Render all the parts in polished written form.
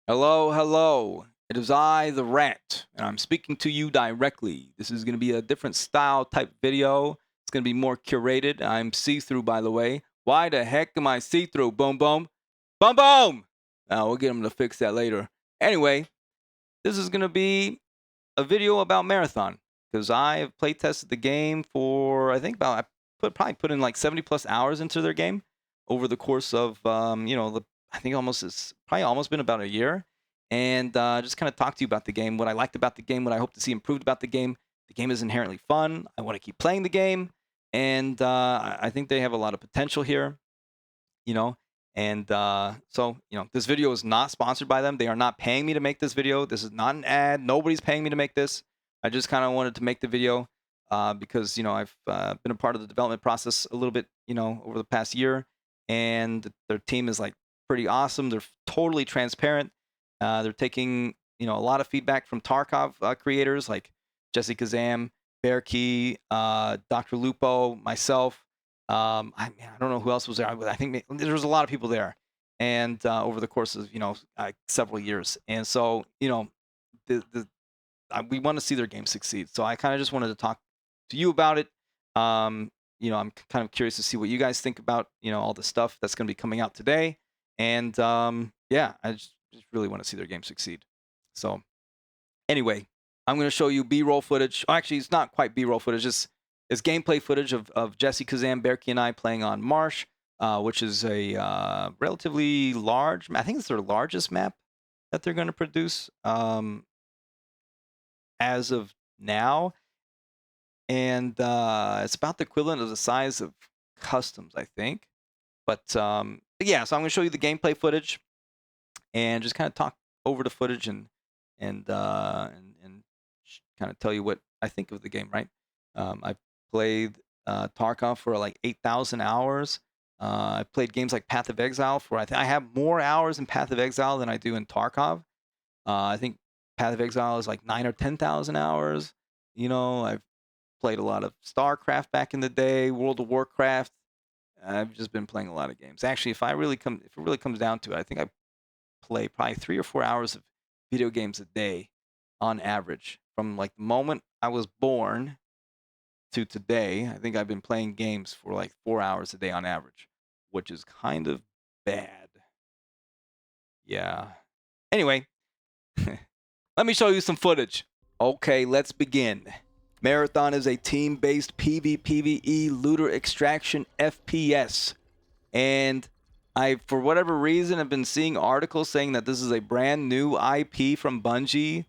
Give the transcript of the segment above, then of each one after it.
Hello, hello. It is I, the Rat, and I'm speaking to you directly. This is going to be a different style type video. It's going to be more curated. I'm see-through, by the way. Why the heck am I see-through? Boom, boom. Boom, boom! We'll get them to fix that later. Anyway, this is going to be a video about Marathon because I have play tested the game for, I think about, probably put in like 70 plus hours into their game over the course of, I think it's probably almost been about a year. And just kind of talk to you about the game, what I liked about the game, what I hope to see improved about the game. The game is inherently fun. I want to keep playing the game. And I think they have a lot of potential here, you know. And this video is not sponsored by them. They are not paying me to make this video. This is not an ad. Nobody's paying me to make this. I just kind of wanted to make the video because, I've been a part of the development process a little bit, over the past year. And their team is like pretty awesome. They're totally transparent. They're taking, a lot of feedback from Tarkov creators like Jesse Kazam, Bearkey, Dr. Lupo, myself. I don't know who else was there. I think there was a lot of people there, and over the course of several years. And so we want to see their game succeed. So I kind of just wanted to talk to you about it. I'm kind of curious to see what you guys think about all the stuff that's going to be coming out today. And I just really want to see their game succeed. So anyway, I'm going to show you B-roll footage. Oh, actually, it's not quite B-roll footage. It's gameplay footage of Jesse Kazam, Bearkey, and I playing on Marsh, which is a relatively large. I think it's their largest map that they're going to produce as of now, and it's about the equivalent of the size of Customs, I think. But yeah, so I'm going to show you the gameplay footage and just kind of talk over the footage and kind of tell you what I think of the game. Right? I've played Tarkov for like 8,000 hours. I played games like Path of Exile for I have more hours in Path of Exile than I do in Tarkov. I think Path of Exile is like 9 or 10,000 hours. I've played a lot of StarCraft back in the day, World of Warcraft. I've just been playing a lot of games. Actually, if it really comes down to it, I think I play probably 3 or 4 hours of video games a day on average. From like the moment I was born to today, I think I've been playing games for like 4 hours a day on average, which is kind of bad. Yeah. Anyway, let me show you some footage. Okay, let's begin. Marathon is a team-based PvPvE looter extraction FPS. And I, for whatever reason, have been seeing articles saying that this is a brand new IP from Bungie.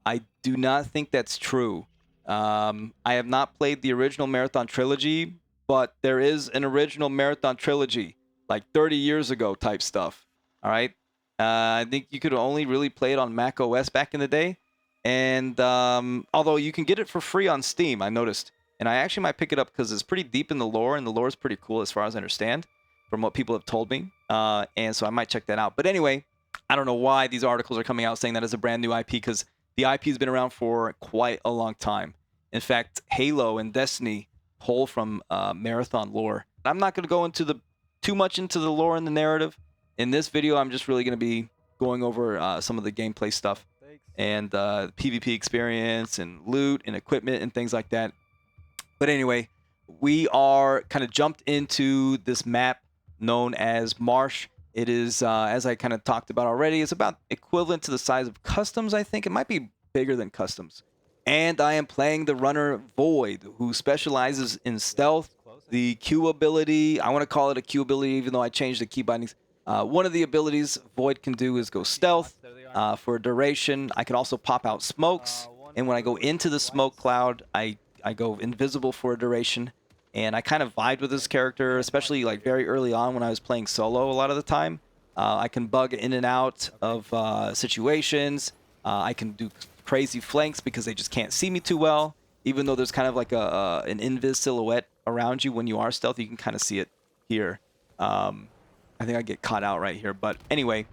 I do not think that's true. I have not played the original Marathon trilogy, but there is an original Marathon trilogy, like 30 years ago type stuff. All right. I think you could only really play it on Mac OS back in the day. And although you can get it for free on Steam, I noticed. And I actually might pick it up because it's pretty deep in the lore, and the lore is pretty cool as far as I understand from what people have told me. And so I might check that out. But anyway, I don't know why these articles are coming out saying that it's a brand new IP because the IP has been around for quite a long time. In fact, Halo and Destiny pull from Marathon lore. I'm not going to go too much into the lore and the narrative. In this video, I'm just really going to be going over some of the gameplay stuff and PvP experience and loot and equipment and things like that. But anyway, we are kind of jumped into this map known as Marsh. It is, as I kind of talked about already, it's about equivalent to the size of Customs, I think. It might be bigger than Customs. And I am playing the runner Void, who specializes in stealth. The Q ability, I want to call it a Q ability, even though I changed the key bindings. One of the abilities Void can do is go stealth for a duration. I can also pop out smokes. And when I go into the smoke cloud, I go invisible for a duration. And I kind of vibed with this character, especially like very early on when I was playing solo a lot of the time. I can bug in and out of situations. I can do crazy flanks because they just can't see me too well. Even though there's kind of like an invis silhouette around you when you are stealth, you can kind of see it here. I think I get caught out right here. But anyway,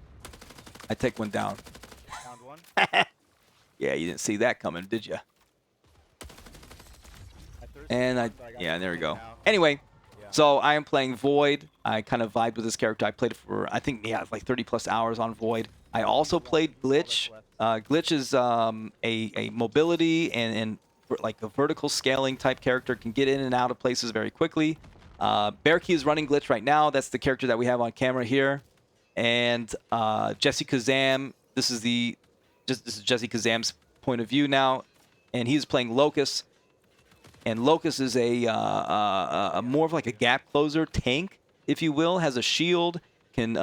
I take one down. Found one. Yeah, you didn't see that coming, did you? And yeah, there we go. Anyway, so I am playing Void. I kind of vibed with this character. I played it for, I think, yeah, like 30 plus hours on Void. I also played Glitch. Glitch is a mobility and like a vertical scaling type character, can get in and out of places very quickly. Bearkey is running Glitch right now. That's the character that we have on camera here. And Jesse Kazam, this is Jesse Kazam's point of view now, and he's playing Locust. And Locust is a more of like a gap closer tank, if you will. Has a shield, can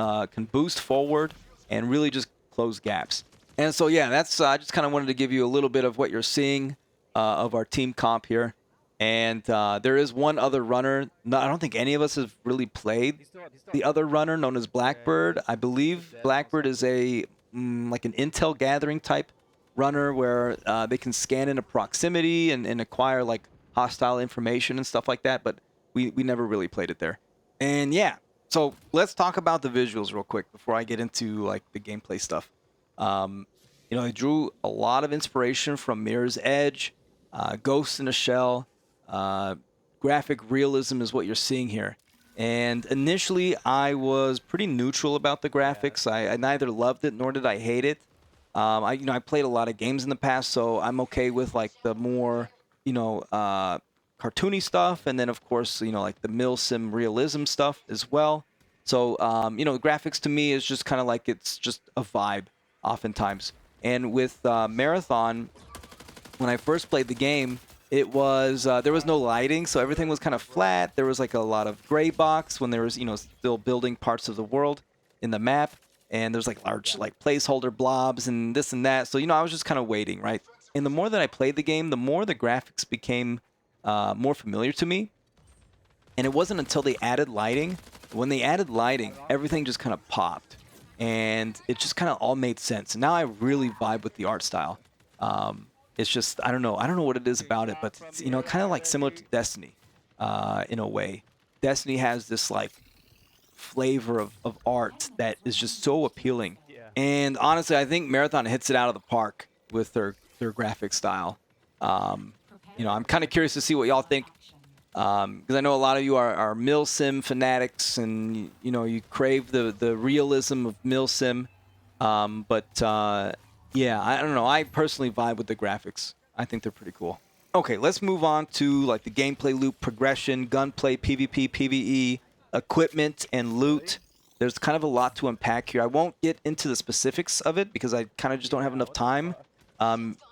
boost forward, and really just close gaps. And so yeah, that's I just kind of wanted to give you a little bit of what you're seeing of our team comp here. And there is one other runner. No, I don't think any of us have really played the other runner, known as Blackbird. I believe Blackbird is a like an intel gathering type runner where they can scan into proximity and acquire like hostile information and stuff like that. But we never really played it there. And yeah, so let's talk about the visuals real quick before I get into like the gameplay stuff. You know, I drew a lot of inspiration from Mirror's Edge, Ghost in a Shell. Graphic realism is what you're seeing here. And initially, I was pretty neutral about the graphics. I neither loved it nor did I hate it. I played a lot of games in the past, so I'm okay with like the more, cartoony stuff, and then of course, like the milsim realism stuff as well. So, graphics to me is just kind of like it's just a vibe, oftentimes. And with Marathon, when I first played the game, it was there was no lighting, so everything was kind of flat. There was like a lot of gray box when there was still building parts of the world in the map, and there's like large like placeholder blobs and this and that. So I was just kind of waiting, right? And the more that I played the game, the more the graphics became more familiar to me. And it wasn't until they added lighting. When they added lighting, everything just kind of popped, and it just kind of all made sense. And now I really vibe with the art style. It's just I don't know what it is about it, but it's, kind of like similar to Destiny in a way. Destiny has this like flavor of art that is just so appealing. And honestly, I think Marathon hits it out of the park with their graphic style. I'm kind of curious to see what y'all think, because I know a lot of you are milsim fanatics, and you crave the realism of milsim. Yeah, I don't know. I personally vibe with the graphics. I think they're pretty cool. Okay, let's move on to like the gameplay loop, progression, gunplay, PvP, PvE, equipment, and loot. There's kind of a lot to unpack here. I won't get into the specifics of it because I kind of just don't have enough time,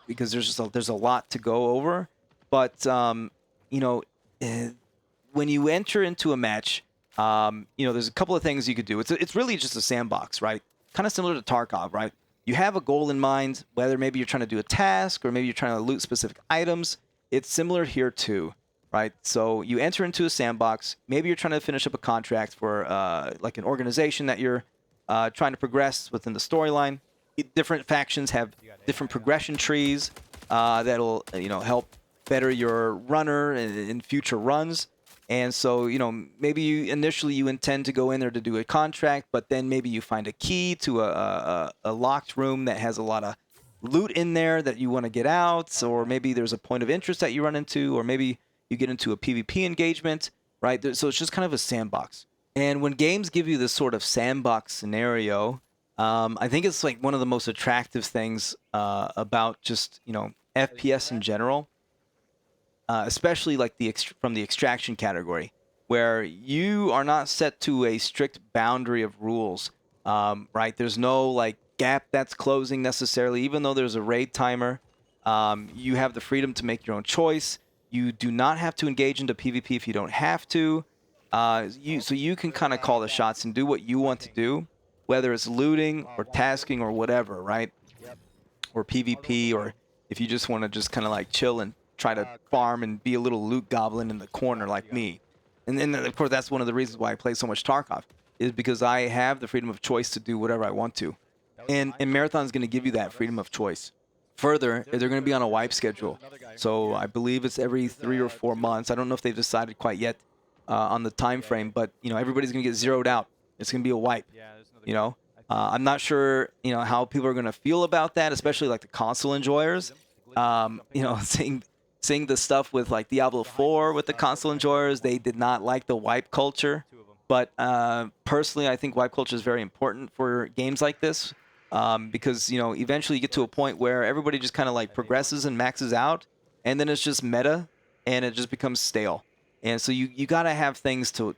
because there's a lot to go over. But when you enter into a match, there's a couple of things you could do. It's really just a sandbox, right? Kind of similar to Tarkov, right? You have a goal in mind, whether maybe you're trying to do a task or maybe you're trying to loot specific items. It's similar here too, right? So you enter into a sandbox. Maybe you're trying to finish up a contract for like an organization that you're trying to progress within the storyline. Different factions have different progression trees that'll help better your runner in future runs. And so, maybe initially you intend to go in there to do a contract, but then maybe you find a key to a locked room that has a lot of loot in there that you want to get out, or maybe there's a point of interest that you run into, or maybe you get into a PvP engagement, right? So it's just kind of a sandbox. And when games give you this sort of sandbox scenario, I think it's like one of the most attractive things about just, FPS in general. Especially like from the extraction category, where you are not set to a strict boundary of rules, right? There's no like gap that's closing necessarily, even though there's a raid timer. You have the freedom to make your own choice. You do not have to engage into PvP if you don't have to. So you can kind of call the shots and do what you want to do, whether it's looting or tasking or whatever, right? Or PvP, or if you just want to just kind of like chill and try to farm and be a little loot goblin in the corner like me. And then, of course, that's one of the reasons why I play so much Tarkov, is because I have the freedom of choice to do whatever I want to. And Marathon is going to give you that freedom of choice. Further, they're going to be on a wipe schedule. So I believe it's every 3 or 4 months. I don't know if they've decided quite yet on the time frame, but, everybody's going to get zeroed out. It's going to be a wipe, I'm not sure, how people are going to feel about that, especially like the console enjoyers. Seeing the stuff with like Diablo 4 with the console enjoyers, they did not like the wipe culture. But personally, I think wipe culture is very important for games like this, because you know eventually you get to a point where everybody just kind of like progresses and maxes out, and then it's just meta, and it just becomes stale. And so you got to have things to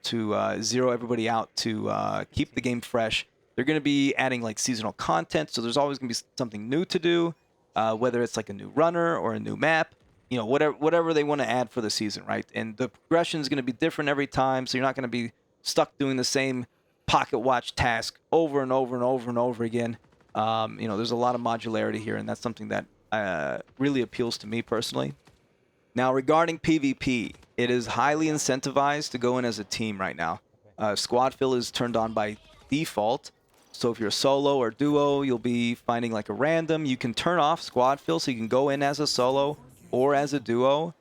zero everybody out to keep the game fresh. They're going to be adding like seasonal content, so there's always going to be something new to do, whether it's like a new runner or a new map. You know, whatever they want to add for the season, right? And the progression is going to be different every time, so you're not going to be stuck doing the same pocket watch task over and over and over and over again. You know, there's a lot of modularity here, and that's something that really appeals to me personally. Now, regarding PvP, it is highly incentivized to go in as a team right now. Squad fill is turned on by default, so if you're solo or duo, you'll be finding like a random. You can turn off squad fill, so you can go in as a solo or as a duo.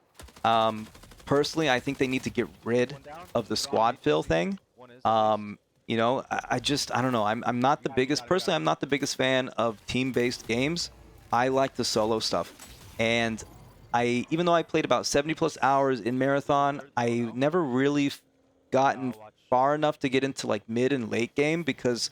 Personally, I think they need to get rid of the squad fill thing. You know, I don't know. I'm not the biggest, personally, I'm not the biggest fan of team-based games. I like the solo stuff. And even though I played about 70 plus hours in Marathon, I never really gotten far enough to get into like mid and late game because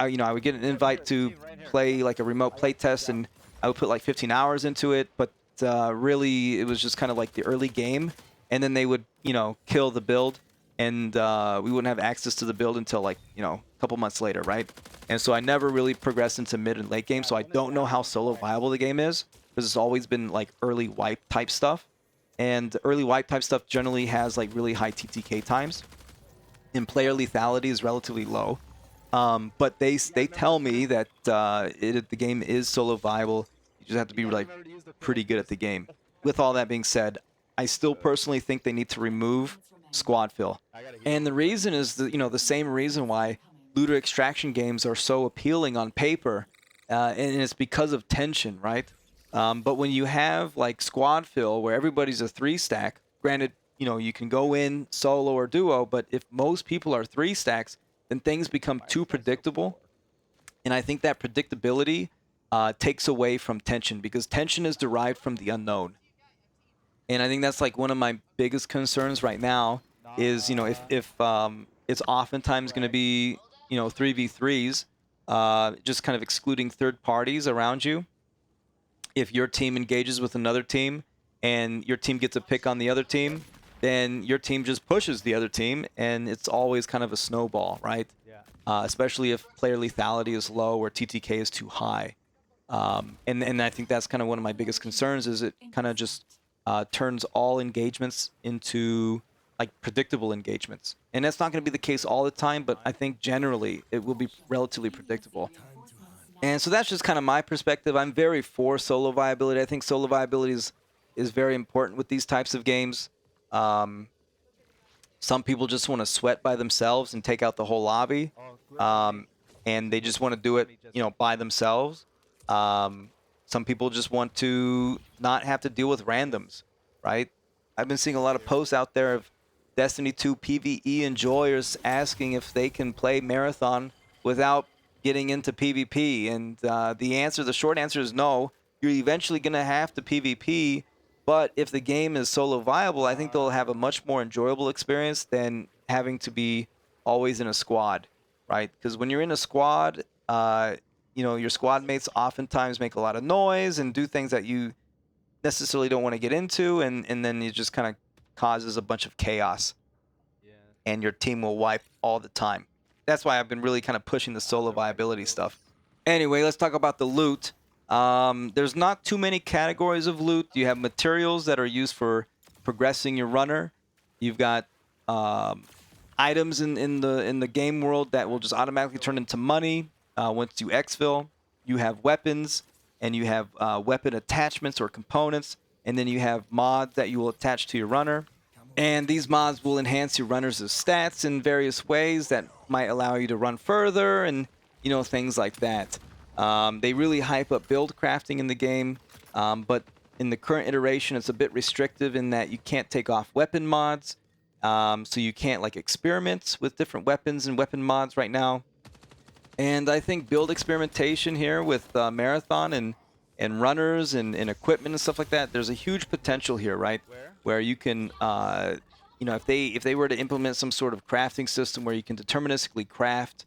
you know, I would get an invite to play like a remote play test and I would put like 15 hours into it, but really it was just kind of like the early game, and then they would, you know, kill the build, and we wouldn't have access to the build until like, you know, a couple months later, right? And so I never really progressed into mid and late game, so I don't know how solo viable the game is, because it's always been like early wipe type stuff, and early wipe type stuff generally has like really high TTK times, and player lethality is relatively low. But they tell me that the game is solo viable. You just have to be like pretty good at the game. With all that being said, I still personally think they need to remove squad fill, and the reason is the, you know, the same reason why looter extraction games are so appealing on paper, and it's because of tension, right? But when you have like squad fill where everybody's a 3-stack, granted, you know, you can go in solo or duo, but if most people are 3-stacks, then things become too predictable. And I think that predictability takes away from tension, because tension is derived from the unknown. And I think that's like one of my biggest concerns right now is, you know, if it's oftentimes going to be, you know, 3v3s, just kind of excluding third parties around you. If your team engages with another team and your team gets a pick on the other team, then your team just pushes the other team, and it's always kind of a snowball, right? Especially if player lethality is low or TTK is too high. And I think that's kind of one of my biggest concerns, is it kind of just turns all engagements into like predictable engagements. And that's not going to be the case all the time, but I think generally it will be relatively predictable. And so that's just kind of my perspective. I'm very for solo viability. I think solo viability is very important with these types of games. Some people just want to sweat by themselves and take out the whole lobby, and they just want to do it, you know, by themselves. Some people just want to not have to deal with randoms, right? I've been seeing a lot of posts out there of Destiny 2 PvE enjoyers asking if they can play Marathon without getting into PvP, and the short answer is no. You're eventually going to have to PvP, but if the game is solo viable, I think they'll have a much more enjoyable experience than having to be always in a squad, right? Because when you're in a squad, you know, your squad mates oftentimes make a lot of noise and do things that you necessarily don't want to get into, and then it just kind of causes a bunch of chaos, and your team will wipe all the time. That's why I've been really kind of pushing the solo viability stuff. Anyway, let's talk about the loot. There's not too many categories of loot. You have materials that are used for progressing your runner. You've got items in the game world that will just automatically turn into money once you exfil. You have weapons, and you have weapon attachments or components, and then you have mods that you will attach to your runner. And these mods will enhance your runner's stats in various ways that might allow you to run further, and, you know, things like that. They really hype up build crafting in the game, but in the current iteration, it's a bit restrictive in that you can't take off weapon mods, so you can't like experiment with different weapons and weapon mods right now. And I think build experimentation here with Marathon and runners and equipment and stuff like that, there's a huge potential here, right? Where you can, you know, if they were to implement some sort of crafting system where you can deterministically craft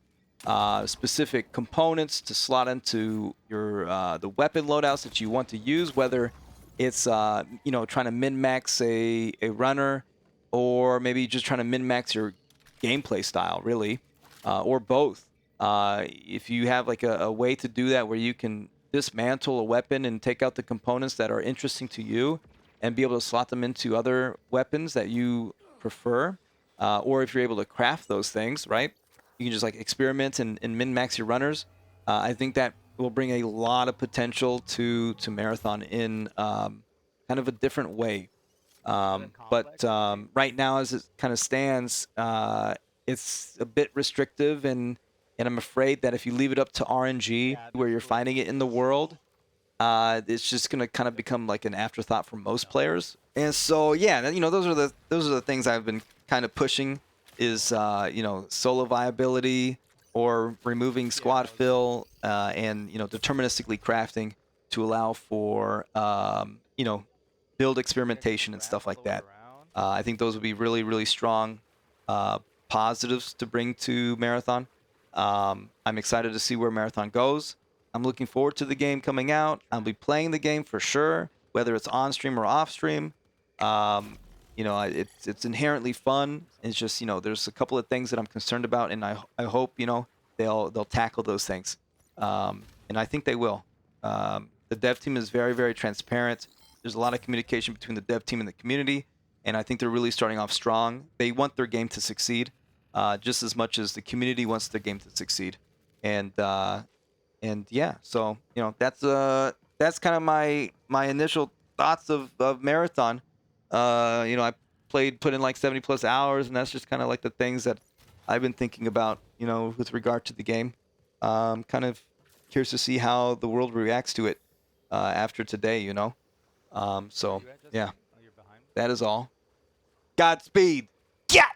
specific components to slot into your the weapon loadouts that you want to use, whether it's trying to min-max a runner, or maybe just trying to min-max your gameplay style, really, or both. If you have like a way to do that where you can dismantle a weapon and take out the components that are interesting to you and be able to slot them into other weapons that you prefer, or if you're able to craft those things, right? You can just like experiment and min-max your runners. I think that will bring a lot of potential to Marathon in kind of a different way. But right now, as it kind of stands, it's a bit restrictive, and I'm afraid that if you leave it up to RNG, where you're finding it in the world, it's just gonna kind of become like an afterthought for most players. And so, yeah, those are the things I've been kind of pushing is solo viability or removing squad fill and deterministically crafting to allow for build experimentation and stuff like that. I think those would be really, really strong positives to bring to Marathon. I'm excited to see where Marathon goes. I'm looking forward to the game coming out. I'll be playing the game for sure, whether it's on stream or off stream. It's inherently fun. It's just there's a couple of things that I'm concerned about, and I hope they'll tackle those things, and I think they will. The dev team is very, very transparent. There's a lot of communication between the dev team and the community, and I think they're really starting off strong. They want their game to succeed just as much as the community wants their game to succeed, and yeah, so that's kind of my initial thoughts of Marathon. I put in like 70+ hours, and that's just kind of like the things that I've been thinking about, with regard to the game. Kind of curious to see how the world reacts to it after today, So yeah, that is all. Godspeed. Yeah.